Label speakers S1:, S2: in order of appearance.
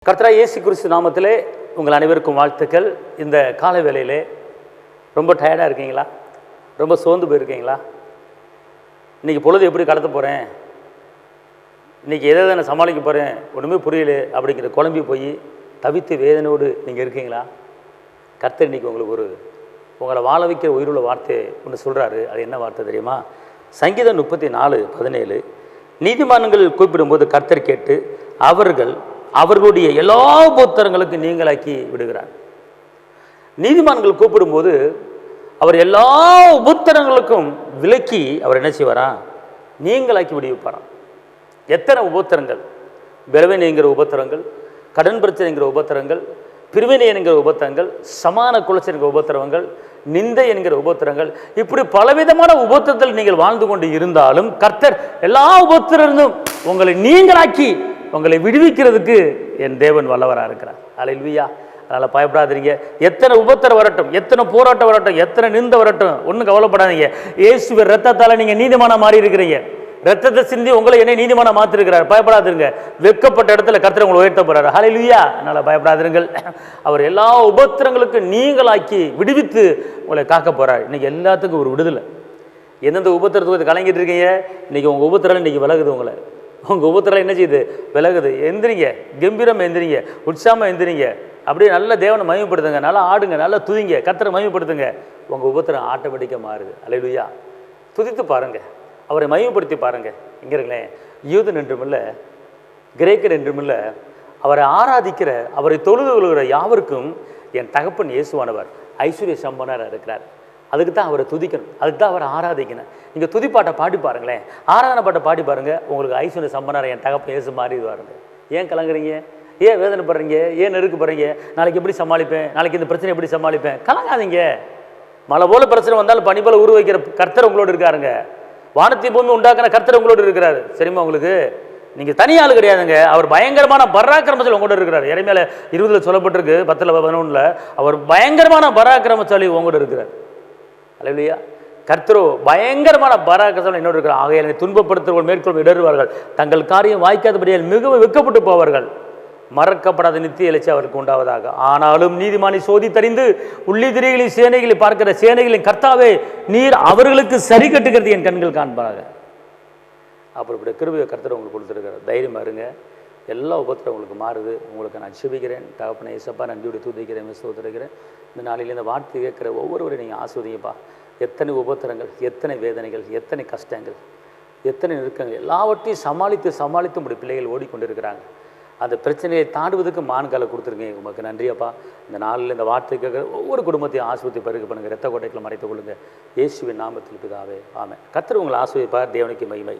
S1: கர்த்தராகிய இயேசு கிறிஸ்து நாமத்திலே உங்கள் அனைவருக்கும் வாழ்த்துக்கள். இந்த காலை வேளையிலே ரொம்ப டயர்டாக இருக்கீங்களா? ரொம்ப சோர்ந்து போயிருக்கீங்களா? இன்றைக்கி பொழுது எப்படி கடத்த போகிறேன், இன்றைக்கி எதை நான் சமாளிக்க போகிறேன், ஒன்றுமே புரியல அப்படிங்கிற குழம்பி போய் தவித்து வேதனையோடு நீங்கள் இருக்கீங்களா? கர்த்தர் இன்றைக்கி உங்களுக்கு உங்களை வாழ வைக்கிற உயிருள்ள வார்த்தை ஒன்று சொல்கிறாரு. அது என்ன வார்த்தை தெரியுமா? சங்கீதம் 34:17 நீதிமான்கள் கூப்பிடும்போது கர்த்தர் கேட்டு அவர்களுடைய எல்லா உபத்திரங்களுக்கு நீங்களாக்கி விடுகிறார். நீதிமான்கள் கூப்பிடும்போது அவர் எல்லா உபத்திரங்களுக்கும் விலக்கி அவர் என்ன செய்வாரா? நீங்களாக்கி விடுவிப்பாராம். எத்தனை உபத்திரங்கள்! பலவீனம் என்கிற உபத்திரங்கள், கடன் பிரச்சனை என்கிற உபத்திரங்கள், பிரிவினை என்கிற உபத்திரங்கள், சமான குலச்சல் என்கிற உபத்திரங்கள், நிந்தை என்கிற உபத்திரங்கள், இப்படி பலவிதமான உபத்திரத்தில் நீங்கள் வாழ்ந்து கொண்டு இருந்தாலும் கர்த்தர் எல்லா உபத்திரங்களும் உங்களை நீங்களாக்கி உங்களை விடுவிக்கிறதுக்கு என் தேவன் வல்லவராக இருக்கிறார். அல்லேலூயா. அதனால் பயப்படாதீங்க. எத்தனை உபத்திரம் வரட்டும், எத்தனை போராட்டம் வரட்டும், எத்தனை நிந்த வரட்டும், ஒன்றும் கவலைப்படாதீங்க. இயேசுவின் ரத்தத்தால் நீங்கள் நீதிமானா மாறி இருக்கிறீங்க. ரத்தத்தை சிந்தி உங்களை என்னை நீதிமானா மாற்றிருக்கிறார். பயப்படாதீங்க. வெட்கப்பட்ட இடத்துல கர்த்தர் உங்களை உயர்த்த போறாரு. அல்லேலூயா. அதனால் பயப்படாதீர்கள். அவர் எல்லா உபத்திரங்களுக்கு நீங்களாக்கி விடுவித்து உங்களை காக்க போறார். இன்னைக்கு எல்லாத்துக்கும் ஒரு விடுதலை. எந்தெந்த உபத்திரத்துக்கு கலங்கிட்டு இருக்கீங்க, இன்னைக்கு உங்கள் உபத்திரம் இன்னைக்கு விலகுது. உங்கள் உபத்திரம் என்ன செய்யுது? விலகுது. எந்திரிங்க, கம்பீரம் எந்திரிங்க, உற்சாகமாக எந்திரிங்க. அப்படியே நல்ல தேவனை மகிமைப்படுத்துங்க, நல்லா ஆடுங்க, நல்லா துதிங்க, கர்த்தரை மகிமைப்படுத்துங்க. உங்கள் உபத்திரம் ஆட்டோமேட்டிக்காக மாறுது. அல்லேலூயா. துதித்து பாருங்கள், அவரை மகிமைப்படுத்தி பாருங்கள். இங்கே இருங்களேன், யூதன் என்றுமில்லை, கிரேக்கர் என்றுமில்லை, அவரை ஆராதிக்கிற, அவரை தொழுது கொள்கிற யாவருக்கும் என் தகப்பன் இயேசுவானவர் ஐஸ்வர்ய சம்பன்னராக இருக்கிறார். அதுக்கு தான் அவரை துதிக்கணும், அதுக்கு தான் அவரை ஆராதிக்கணும். நீங்கள் துதிப்பாட்டை பாடி பாருங்களேன், ஆராதனை பாட்டை பாடி பாருங்கள், உங்களுக்கு ஐஸ்வர்ய சம்பன்னராக என் தகப்பன் இயேசு மாறிடுவாருங்க. ஏன் கலங்குறீங்க? ஏன் வேதனைப்படுறீங்க? ஏன் நெருக்கப்படுறீங்க? நாளைக்கு எப்படி சமாளிப்பேன், நாளைக்கு இந்த பிரச்சனை எப்படி சமாளிப்பேன்? கலங்காதீங்க. மழை போல பிரச்சனை வந்தாலும் பனி போல உருவ வைக்கிற கர்த்தர் உங்களோடு இருக்காருங்க. வானத்தை பூமி உண்டாக்குன கர்த்தர் உங்களோடு இருக்கிறாரு. சரிம்மா உங்களுக்கு? நீங்கள் தனி ஆள் கிடையாதுங்க. அவர் பயங்கரமான பராக்கிரமசாலி உங்களோட இருக்கிறார். எரேமியா 20 சொல்லப்பட்டிருக்கு, 10-11 அவர் பயங்கரமான பராக்கிரமசாலி உங்களோட இருக்கிறார். அல்லேலூயா. கர்த்தரோ பயங்கரமான பராக்கிரமசாலி என்னோடு இருக்கிறார். ஆகையால் துன்பப்படுத்துவர்கள் மேற்கொள்ளும் இடறுவார்கள், தங்கள் காரியம் வாய்க்காதபடியால் மிகவும் வெட்கப்பட்டு போவார்கள். மறக்கப்படாத நித்திய இலட்சி அவருக்கு உண்டாவதாக. ஆனாலும் நீதிமானை சோதித்தறிந்து உள்ளிதிரிகளின் சேனைகளை பார்க்கிற சேனைகளின் கர்த்தாவே, நீர் அவர்களுக்கு சரி கட்டுகிறது என் கண்கள் காண்பாங்க. அப்புறம் இப்படி கிருபையை கர்த்தர் உங்களுக்கு கொடுத்துருக்கிறார். தைரியமாக இருங்க. எல்லா உபத்திரம் உங்களுக்கு மாறுது. உங்களுக்கு நான் செபிக்கிறேன். தகப்பனை இயேசப்பா நன்றியோடு துதிக்கிறேன், ஸ்தோத்திரிக்கிறேன். இந்த நாளில் இந்த வார்த்தை கேட்குற ஒவ்வொருவரையும் நீங்கள் ஆஸ்வதிங்கப்பா. எத்தனை உபத்திரங்கள், எத்தனை வேதனைகள், எத்தனை கஷ்டங்கள், எத்தனை நெருக்கங்கள், எல்லாவற்றையும் சமாளித்து உங்களுடைய பிள்ளைகள் ஓடிக்கொண்டிருக்கிறாங்க. அந்த பிரச்சனையை தாண்டுவதற்கு மான்காலை கொடுத்துருக்கீங்க. உங்களுக்கு நன்றியப்பா. இந்த நாளில் இந்த வார்த்தை கேட்குற ஒவ்வொரு குடும்பத்தையும் ஆஸ்வதி பருக பண்ணுங்கள். இரத்த கோட்டைகளை மறைத்துக் கொள்ளுங்கள். இயேசுவின் நாமத்தில் பிதாவே, ஆமென். கர்த்தர் உங்களை ஆஸ்வதிப்பார். தேவனுக்கு மகிமை.